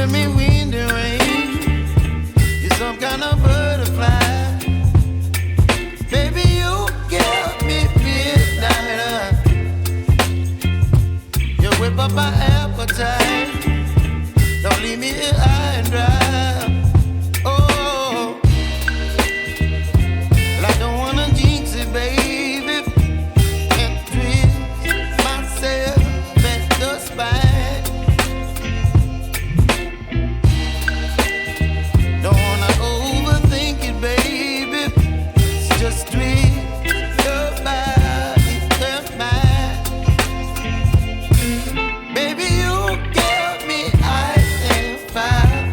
giving me wind and rain. You're some kind of butterfly. Baby, you give me midnight. You whip up my appetite. Don't leave me here high and dry. Oh, well, I don't wanna jinx it, baby, and twist myself at the spine. Don't wanna overthink it, baby. It's just twist your body and mine. Baby, you give me ice and fire.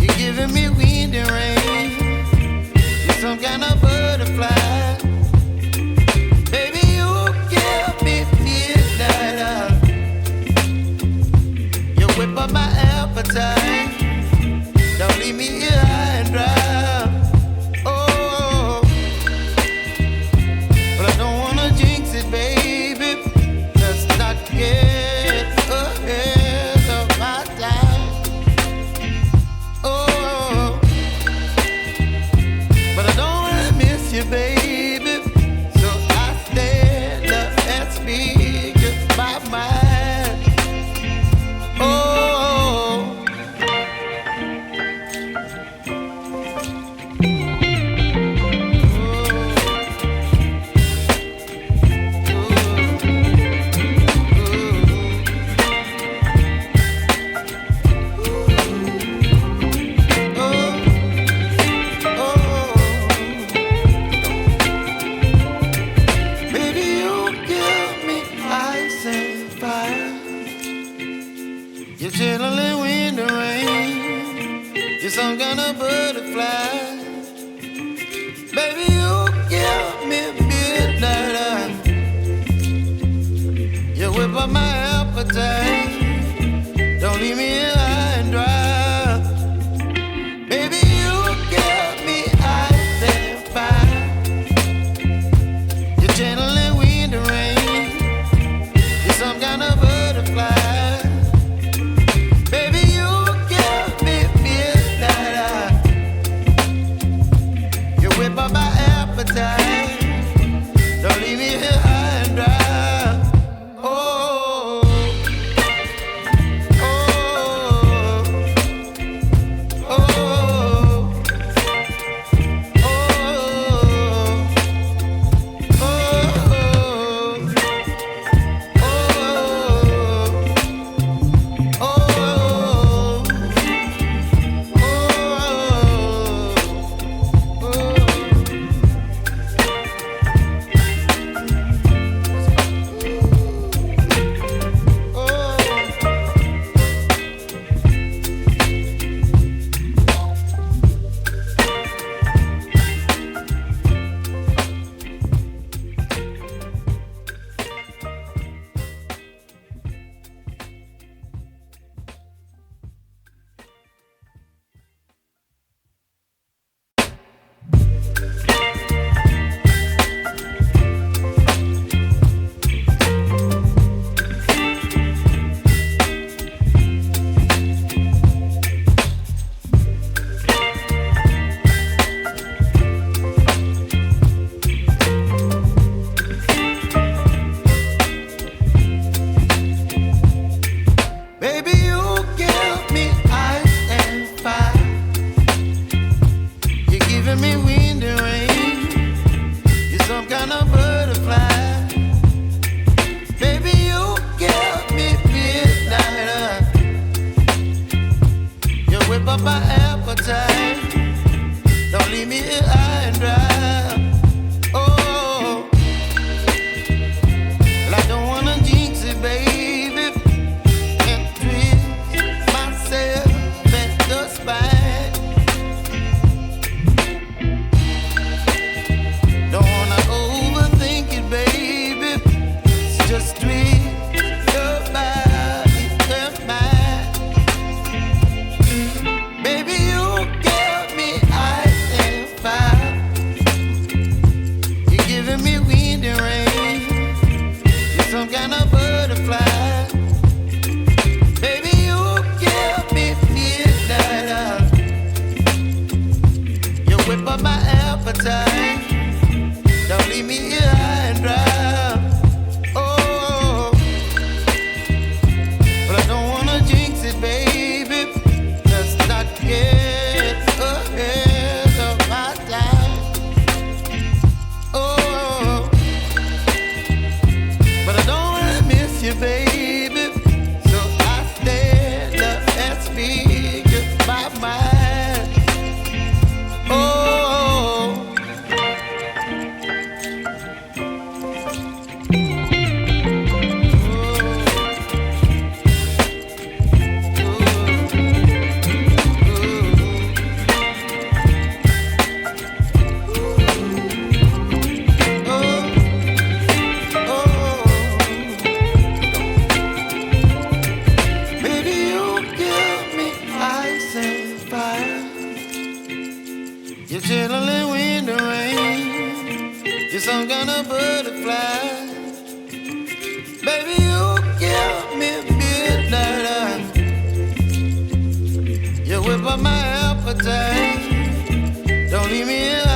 You're giving me wind and rain. You're some kind of butterfly. Baby, you give me midnight. You whip up my appetite. Don't leave me here high and dry. Oh, but I don't wanna jinx it, baby. Let's not get ahead of my time. Oh, but I don't wanna miss you, baby. So I stand up and speak just my mind. Oh. Baby, you give me ice and fire. You're chilling wind and rain. You're some kind of butterfly. Baby, you give me midnight. You whip up my appetite. Don't leave me here high and dry. Baby, you give me ice and fire. You're channeling wind and rain. You're some kind of butterfly. Baby, you give me midnight. You whip up my appetite. Don't leave me here high and dry. Oh, oh, up my appetite. Don't leave me here